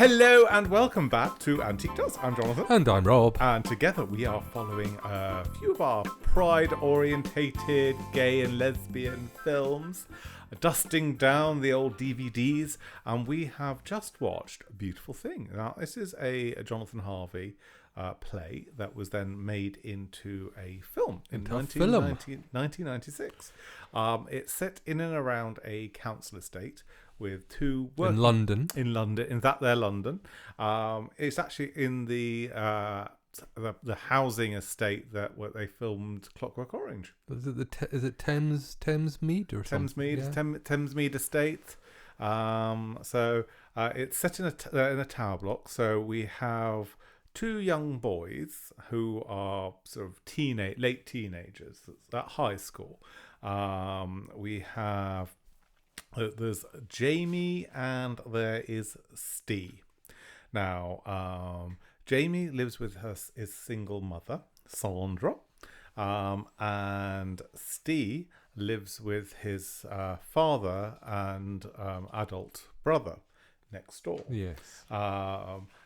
Hello and welcome back to Antique Tales. I'm Jonathan. And I'm Rob. And together we are following a few of our pride-orientated gay and lesbian films, dusting down the old DVDs, and we have just watched A Beautiful Thing. Now, this is a Jonathan Harvey play that was then made into a film in 1996. It's set in and around a council estate with two in London. London. It's actually in the housing estate where they filmed Clockwork Orange. Is it Thames Mead or something? Thames Mead Estate. So it's set in a tower block. So we have two young boys who are sort of late teenagers at high school. We have there's Jamie and there is Stee. Now, Jamie lives with his single mother, Sandra, and Stee lives with his father and adult brother next door. Yes.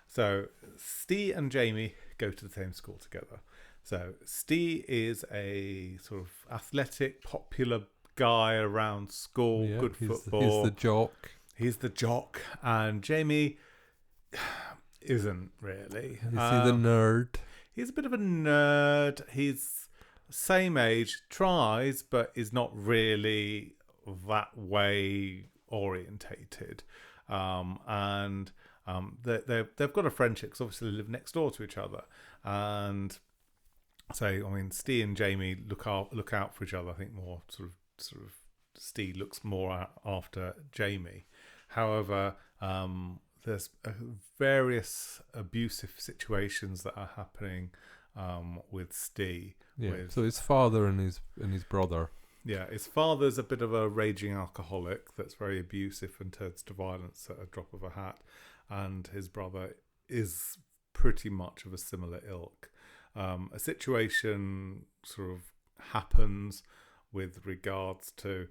So Stee and Jamie go to the same school together. So Stee is a sort of athletic, popular guy around school, good football. He's the jock, and Jamie isn't really. Is he the nerd? He's a bit of a nerd. He's same age, tries, but is not really that way orientated. And they've got a friendship because obviously they live next door to each other, and so I mean, Stee and Jamie look out for each other. I think more sort of Stee looks more after Jamie. However, there's various abusive situations that are happening with Stee. Yeah. So his father and his brother. Yeah, his father's a bit of a raging alcoholic that's very abusive and turns to violence at a drop of a hat, and his brother is pretty much of a similar ilk. A situation sort of happens with regards to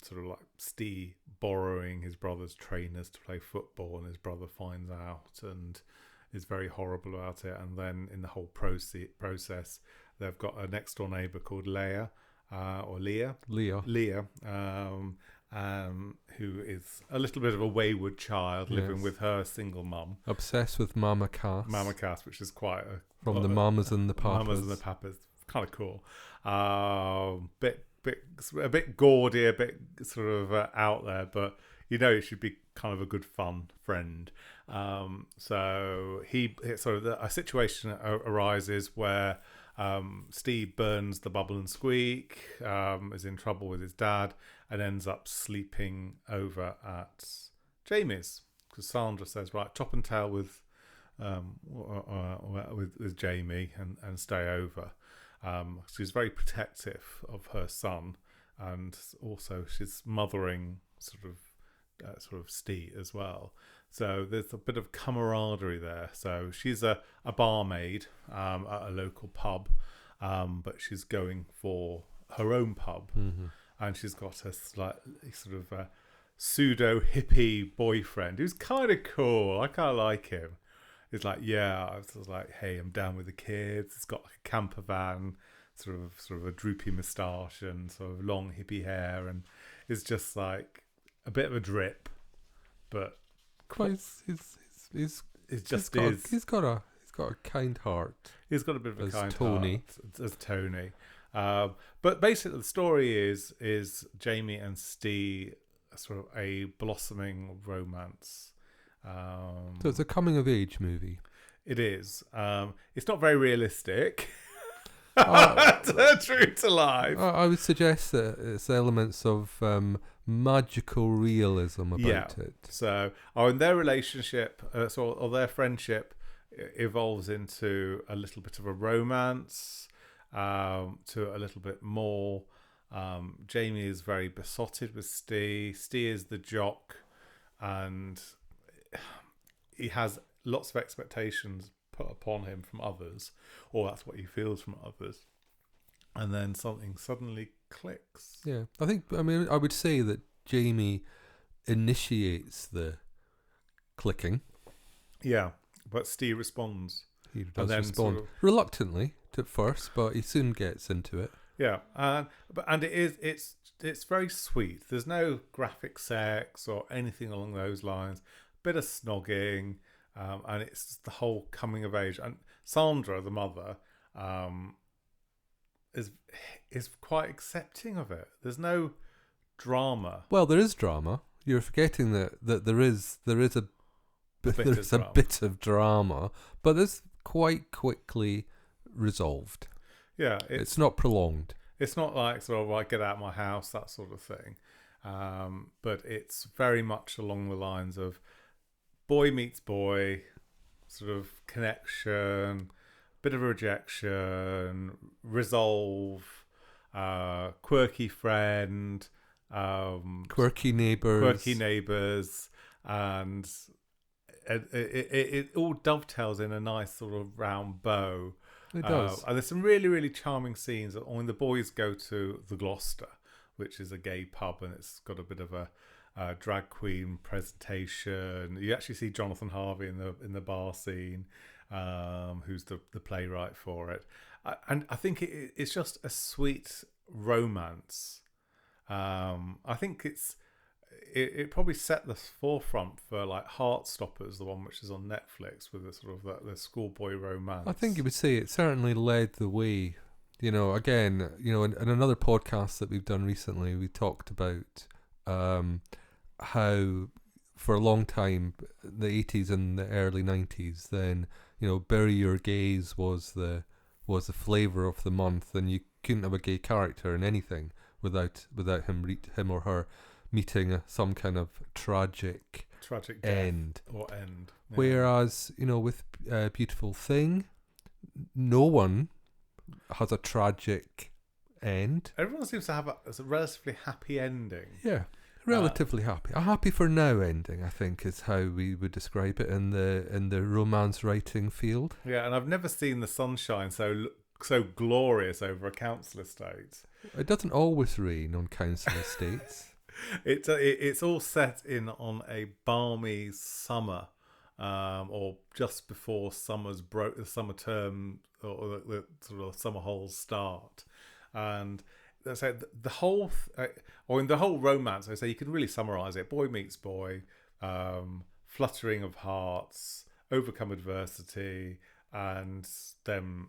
sort of like Stee borrowing his brother's trainers to play football, and his brother finds out and is very horrible about it. And then in the whole process, they've got a next door neighbour called Leah, who is a little bit of a wayward child living with her single mum. Obsessed with Mama Cass. Which is quite from the Mamas and the Papas. Kind of cool. A bit gaudy, a bit sort of out there, but it should be kind of a good fun friend. So a situation arises where Stee burns the Bubble and Squeak, is in trouble with his dad, and ends up sleeping over at Jamie's because Sandra says, right, top and tail with Jamie and stay over. She's very protective of her son, and also she's mothering sort of Stee as well. So there's a bit of camaraderie there. So she's a barmaid at a local pub, but she's going for her own pub, and she's got a sort of pseudo hippie boyfriend who's kind of cool. I kind of like him. It's like, I was like, hey, I'm down with the kids. It's got like a camper van, sort of a droopy moustache and sort of long hippie hair, and it's just like a bit of a drip, but he's got a kind heart. He's got a bit of a kind Tony. Heart as Tony. But basically, the story is Jamie and Stee, sort of a blossoming romance. So it's a coming of age movie. It is. It's not very realistic. True to life. I would suggest that it's elements of magical realism about it. So, and their relationship, or their friendship, evolves into a little bit of a romance, to a little bit more. Jamie is very besotted with Stee. Stee is the jock, and he has lots of expectations put upon him from others, or that's what he feels from others, and then something suddenly clicks. Yeah, I would say that Jamie initiates the clicking. Yeah, but Steve responds. He And does then respond sort of, reluctantly at first, but he soon gets into it. yeah, and it's very sweet. There's no graphic sex or anything along those lines. Bit of snogging, and it's the whole coming of age. And Sandra, the mother, um, is is quite accepting of it. There's no drama. Well, there is drama. You're forgetting that there is a there's a bit of drama, but it's quite quickly resolved. Yeah, it's not prolonged. It's not like sort of like get out of my house, that sort of thing. But it's very much along the lines of boy meets boy, sort of connection, bit of rejection, resolve, quirky friend, quirky neighbours, and it all dovetails in a nice sort of round bow. It does. And there's some really, really charming scenes. When the boys go to the Gloucester, which is a gay pub, and it's got a bit of a drag queen presentation. You actually see Jonathan Harvey in the bar scene, who's the playwright for it. And I think it's just a sweet romance. I think it probably set the forefront for like Heartstoppers, the one which is on Netflix with the sort of the schoolboy romance. I think you would say it certainly led the way. Again, in another podcast that we've done recently, we talked about how for a long time, the 80s and the early 90s, then, Bury Your Gays was the flavour of the month, and you couldn't have a gay character in anything without him or her meeting some kind of tragic end. Or end. Yeah. Whereas, with Beautiful Thing, no one has a tragic end. Everyone seems to have a relatively happy ending. Yeah, relatively happy. A happy for now ending, I think, is how we would describe it in the romance writing field. Yeah, and I've never seen the sunshine so glorious over a council estate. It doesn't always rain on council estates. It's all set in on a balmy summer, or just before the summer term or the sort of summer holes start, and so the whole or in the whole romance, I say you can really summarize it: boy meets boy, fluttering of hearts, overcome adversity, and then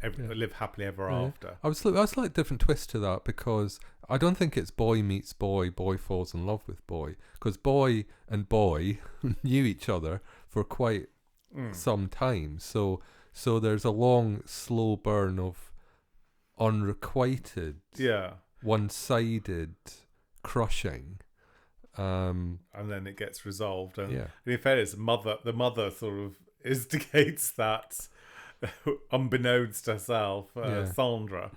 live happily ever after. I was like different twist to that, because I don't think it's boy meets boy, boy falls in love with boy, because boy and boy knew each other for quite some time. So there's a long, slow burn of unrequited, one-sided crushing, and then it gets resolved. And in fairness, the mother sort of instigates that. Unbeknownst to herself, Sandra.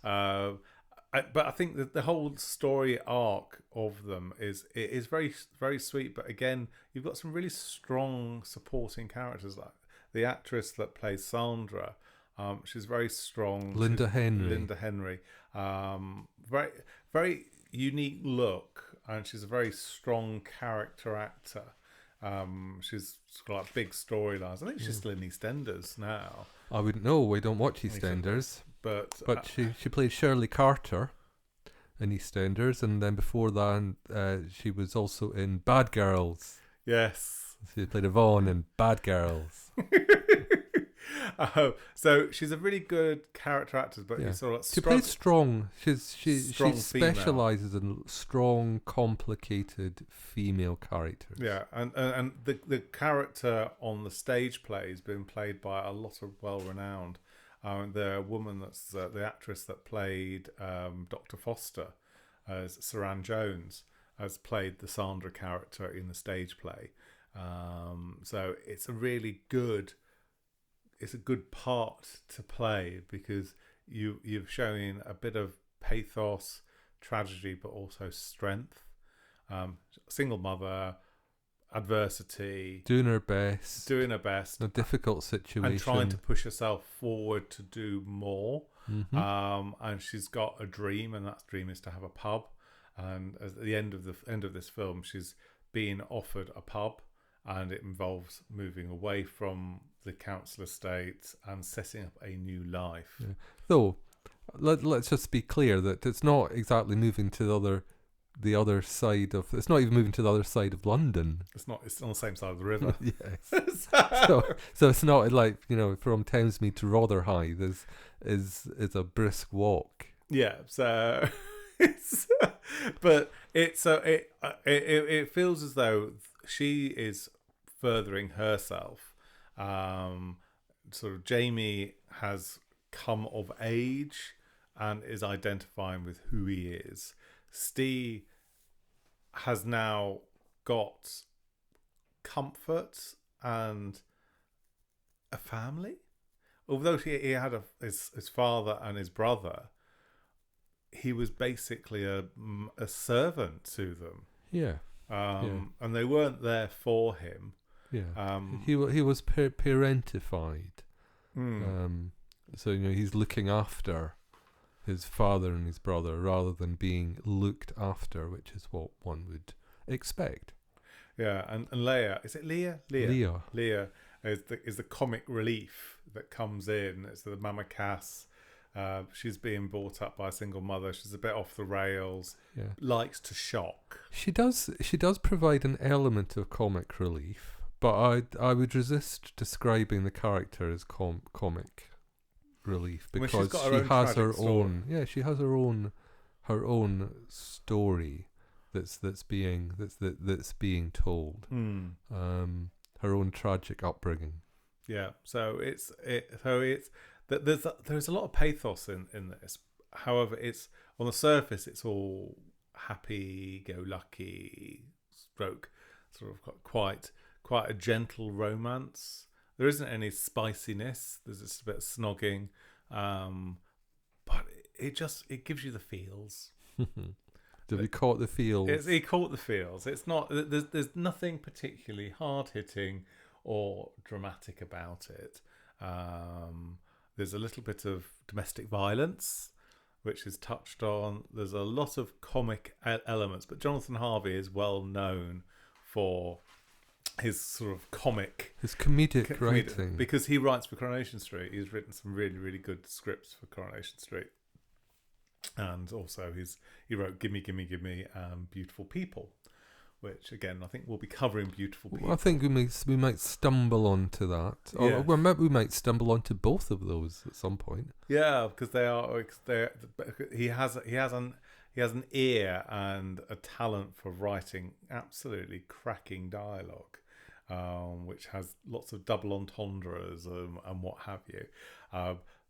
But I think that the whole story arc of them is very, very sweet. But again, you've got some really strong supporting characters, like the actress that plays Sandra. She's very strong. Linda Henry. Very, very unique look, and she's a very strong character actor. She's got like big storylines. I think she's still in EastEnders now. I wouldn't know. We don't watch EastEnders, but she played Shirley Carter in EastEnders, and then before that, she was also in Bad Girls. Yes, she played Yvonne in Bad Girls. So she's a really good character actor, but sort of she plays strong. She specialises female. in strong, complicated female characters. Yeah, and the character on the stage play has been played by a lot of well-renowned. The woman that's the actress that played Dr. Foster, as Saran Jones, has played the Sandra character in the stage play. So it's a really good. It's a good part to play, because you've shown a bit of pathos, tragedy, but also strength. Single mother, adversity, doing her best, a difficult situation, and trying to push herself forward to do more. And she's got a dream, and that dream is to have a pub. And at the end of this film, she's being offered a pub, and it involves moving away from the council estate and setting up a new life. Yeah. Though, let's just be clear that it's not exactly moving to the other side of. It's not even moving to the other side of London. It's not. It's on the same side of the river. Yes. So it's not like, from Thamesmead to Rotherhithe is a brisk walk. Yeah. So it feels as though she is furthering herself. Sort of Jamie has come of age and is identifying with who he is. Steve has now got comfort and a family. Although he had his father and his brother, he was basically a servant to them. Yeah. And they weren't there for him. Yeah. He was parentified. So he's looking after his father and his brother rather than being looked after, which is what one would expect. Yeah, and Leah, is it Leah? Leah is the comic relief that comes in. It's the Mama Cass. She's being brought up by a single mother. She's a bit off the rails. Yeah. Likes to shock. She does provide an element of comic relief, but I would resist describing the character as comic relief because she has her own. Yeah, she has her own story that's being told. Her own tragic upbringing. Yeah. So there's a lot of pathos in this. However, it's on the surface it's all happy-go-lucky stroke, sort of quite a gentle romance. There isn't any spiciness. There's just a bit of snogging, but it gives you the feels. Did we caught the feels? He caught the feels. It's not. There's nothing particularly hard-hitting or dramatic about it. There's a little bit of domestic violence, which is touched on. There's a lot of comic elements, but Jonathan Harvey is well known for his sort of comedic writing, because he writes for Coronation Street. He's written some really, really good scripts for Coronation Street, and also he wrote Gimme Gimme Gimme Beautiful People, which again I think we'll be covering Beautiful People. I think we might stumble onto that, or maybe we might stumble onto both of those at some point. Yeah, because he has an ear and a talent for writing absolutely cracking dialogue, which has lots of double entendres and what have you.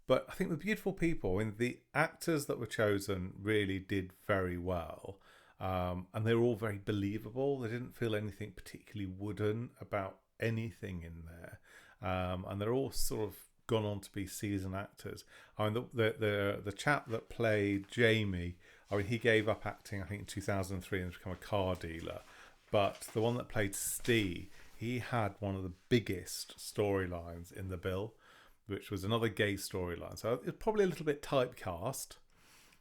But I think with Beautiful People, the actors that were chosen really did very well. And they were all very believable. They didn't feel anything particularly wooden about anything in there. And they're all sort of gone on to be seasoned actors. I mean, the chap that played Jamie, he gave up acting, I think, in 2003 and become a car dealer. But the one that played Steve, he had one of the biggest storylines in the bill, which was another gay storyline. So it's probably a little bit typecast.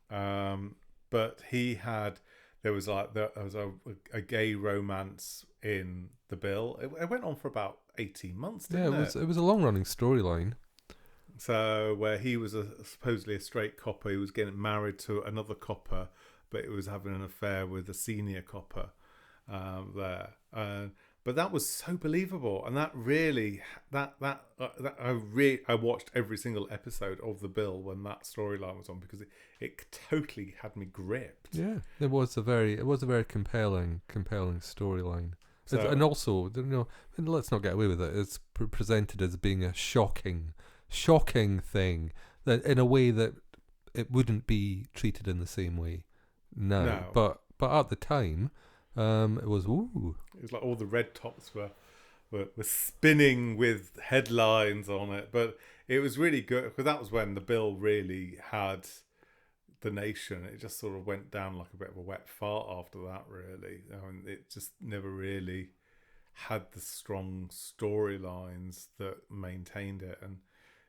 But there was a gay romance in the bill. It went on for about 18 months, didn't it? It was a long-running storyline. So where he was supposedly a straight copper, he was getting married to another copper, but he was having an affair with a senior copper there. But that was so believable, and that really I watched every single episode of the bill when that storyline was on, because it totally had me gripped. Yeah, it was a very compelling storyline. So, and also, let's not get away with it. It's presented as being a shocking thing, that in a way that it wouldn't be treated in the same way now. No. But at the time, it was ooh. It was like all the red tops were spinning with headlines on it, but it was really good, because that was when the bill really had the nation. It just sort of went down like a bit of a wet fart after that, really. I mean, it just never really had the strong storylines that maintained it, and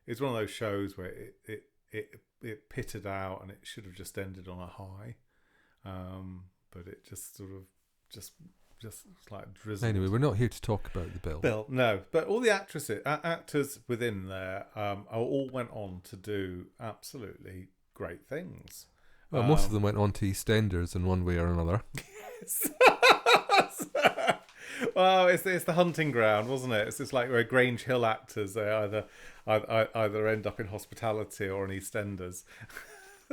it's one of those shows where it pitted out, and it should have just ended on a high, but it just sort of just just like drizzled. Anyway, we're not here to talk about the bill. Bill, no, but all the actors within there all went on to do absolutely great things. Well, most of them went on to EastEnders in one way or another. Yes. Well, it's the hunting ground, wasn't it? It's just like where Grange Hill actors, they either end up in hospitality or in EastEnders.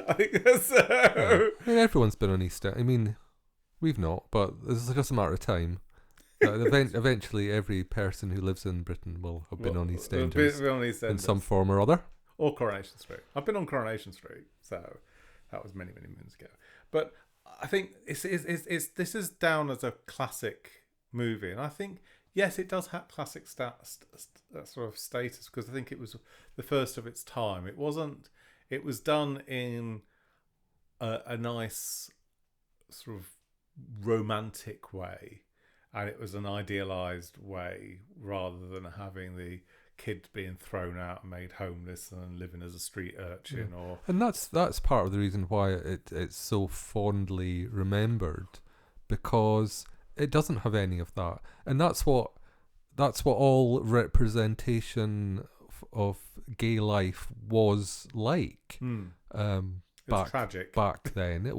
I think so. Yeah. I mean, everyone's been on EastEnders. I mean, we've not, but it's just a matter of time. Eventually, every person who lives in Britain will have been on EastEnders in some form or other. Or Coronation Street. I've been on Coronation Street, so that was many, many moons ago. But I think this is down as a classic movie, and I think yes, it does have classic sort of status because I think it was the first of its time. It wasn't. It was done in a nice sort of romantic way, and it was an idealized way rather than having the kid being thrown out and made homeless and living as a street urchin. Or and that's part of the reason why it's so fondly remembered, because it doesn't have any of that, and that's what all representation of gay life was like. It's tragic back then. It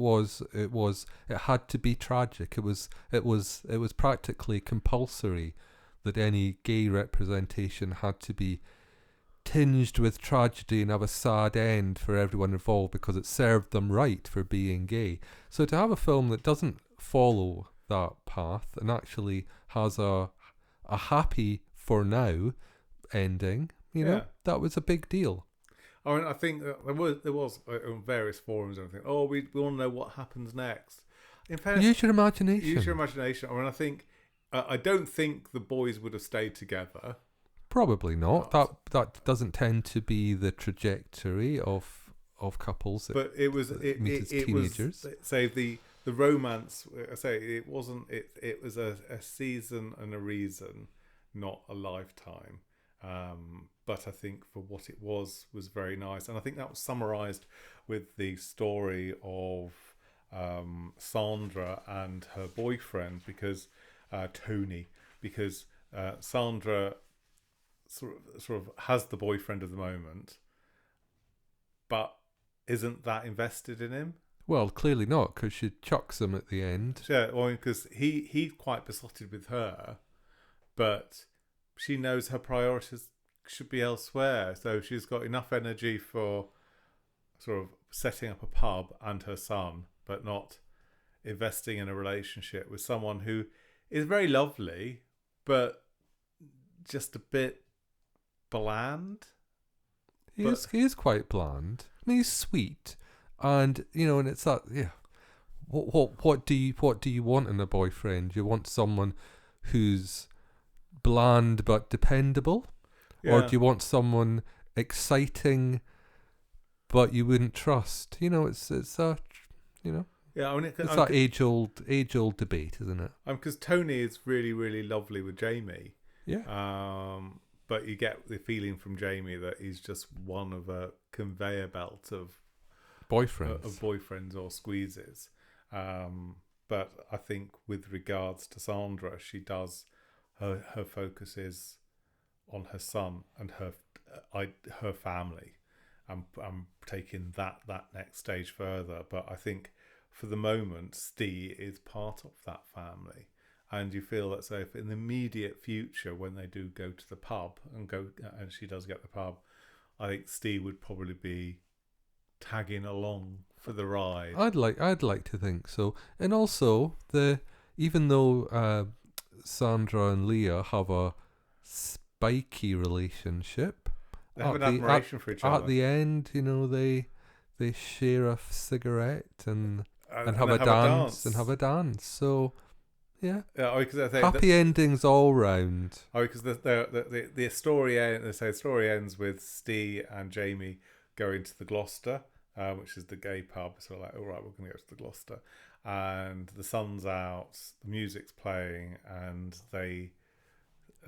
had to be tragic. It was practically compulsory that any gay representation had to be tinged with tragedy and have a sad end for everyone involved, because it served them right for being gay. So to have a film that doesn't follow that path and actually has a happy for now ending, you know, that was a big deal. I mean, I think there was on various forums and everything. Oh, we want to know what happens next. In fact, use your imagination. Use your imagination. I mean, I think I don't think the boys would have stayed together. Probably not. That doesn't tend to be the trajectory of couples. But it was teenagers. Say the romance. I say it wasn't. It was a season and a reason, not a lifetime. But I think for what it was very nice, and I think that was summarised with the story of Sandra and her boyfriend, because Tony, because Sandra sort of has the boyfriend of the moment, but isn't that invested in him. Well, clearly not, because she chucks him at the end. Yeah, well, because he's quite besotted with her, but she knows her priorities should be elsewhere. So she's got enough energy for sort of setting up a pub and her son, but not investing in a relationship with someone who is very lovely, but just a bit bland. He is quite bland. I mean, he's sweet, and and it's that What do you want in a boyfriend? You want someone who's bland but dependable, or do you want someone exciting but you wouldn't trust? It's a Yeah, I mean, it's that age old debate, isn't it? Because Tony is really, really lovely with Jamie. Yeah. But you get the feeling from Jamie that he's just one of a conveyor belt of boyfriends or squeezes. But I think with regards to Sandra, she does her focus is on her son and her family. I'm taking that next stage further, but I think for the moment, Steve is part of that family, and you feel that so if in the immediate future, when they do go to the pub and she does get the pub, I think Steve would probably be tagging along for the ride. I'd like to think so, and also even though Sandra and Leah have a spiky relationship, they have an admiration for each other. At the end, they share a cigarette and have a dance. So, yeah. Happy endings all round. Because the story ends. They say the story ends with Steve and Jamie going to the Gloucester, which is the gay pub. So like, all right, we're going to go to the Gloucester, and the sun's out, the music's playing, and they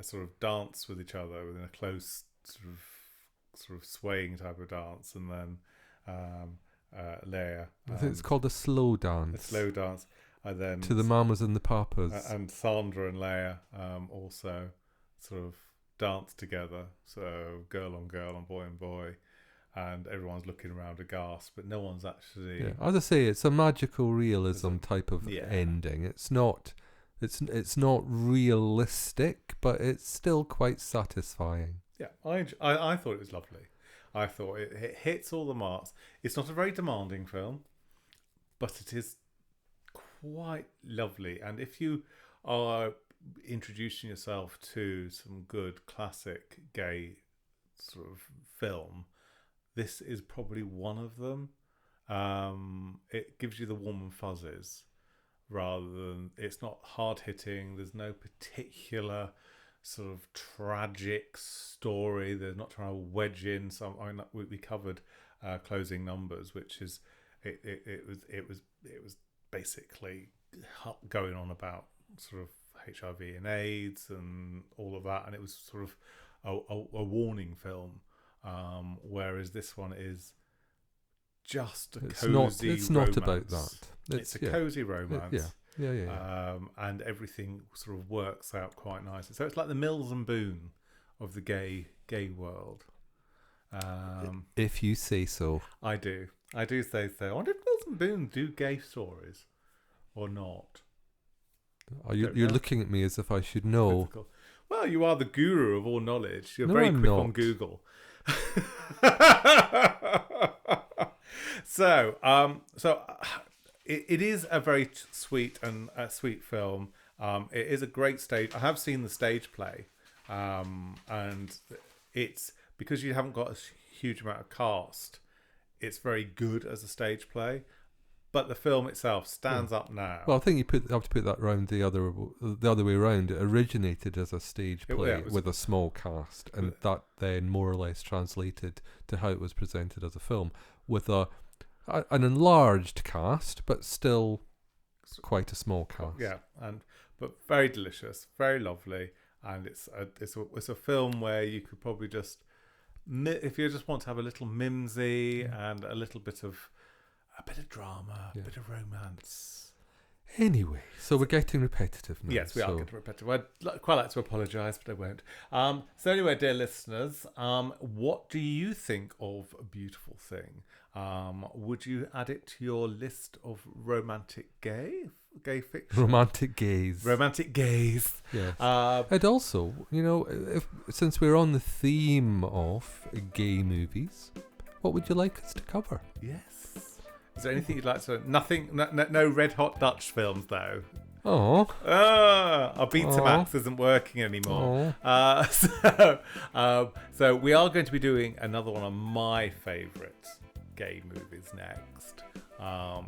sort of dance with each other within a close sort of swaying type of dance, and then Leia. I think it's called a slow dance. A slow dance. And then to the mamas and the papas. and Sandra and Leia also sort of dance together. So girl on girl and boy, and everyone's looking around aghast, but no one's actually. Yeah. As I say, it's a magical realism type of ending. It's not realistic, but it's still quite satisfying. Yeah, I thought it was lovely. I thought it hits all the marks. It's not a very demanding film, but it is quite lovely. And if you are introducing yourself to some good classic gay sort of film, this is probably one of them. It gives you the warm and fuzzies rather than, it's not hard hitting. There's no particular sort of tragic story. They're not trying to wedge in some. I mean, we covered Closing Numbers, which is it was basically going on about sort of HIV and AIDS and all of that, and it was sort of a warning film. Whereas this one is just a cozy romance. It's not about that. It's a cozy romance. Yeah. And everything sort of works out quite nicely. So it's like the Mills and Boone of the gay world. If you say so. I do say so. I wonder if Mills and Boone do gay stories or not. You're looking at me as if I should know. Critical. Well, you are the guru of all knowledge. You're very I'm quick not. on Google. So it is a very sweet film. It is a great stage. I have seen the stage play, and it's because you haven't got a huge amount of cast. It's very good as a stage play, but the film itself stands up now. Well, I think you have to put that round the other way around. It originated as a stage play with a small cast, and that then more or less translated to how it was presented as a film with an enlarged cast, but still quite a small cast. Yeah, but very delicious, very lovely, and it's a film where you could probably just, if you just want to have a little mimsy and a bit of drama, a bit of romance. Anyway, so we're getting repetitive now. Yes, we are getting repetitive. I'd quite like to apologise, but I won't. So anyway, dear listeners, what do you think of A Beautiful Thing? Would you add it to your list of romantic gay fiction? Romantic gays. Yeah. And also, since we're on the theme of gay movies, what would you like us to cover? Yes. Is there anything you'd like to? Nothing. No Red Hot Dutch films though. Oh. Our Betamax isn't working anymore. So we are going to be doing another one of my favourite gay movies next.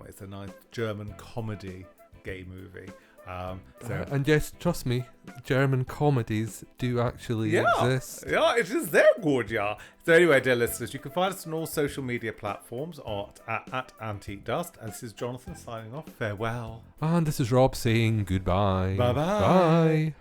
It's a nice German comedy gay movie. And yes, trust me, German comedies do actually exist. Yeah, it is sehr good, yeah. So anyway, dear listeners, you can find us on all social media platforms at Antique Dust. And this is Jonathan signing off. Farewell. And this is Rob saying goodbye. Bye-bye. Bye.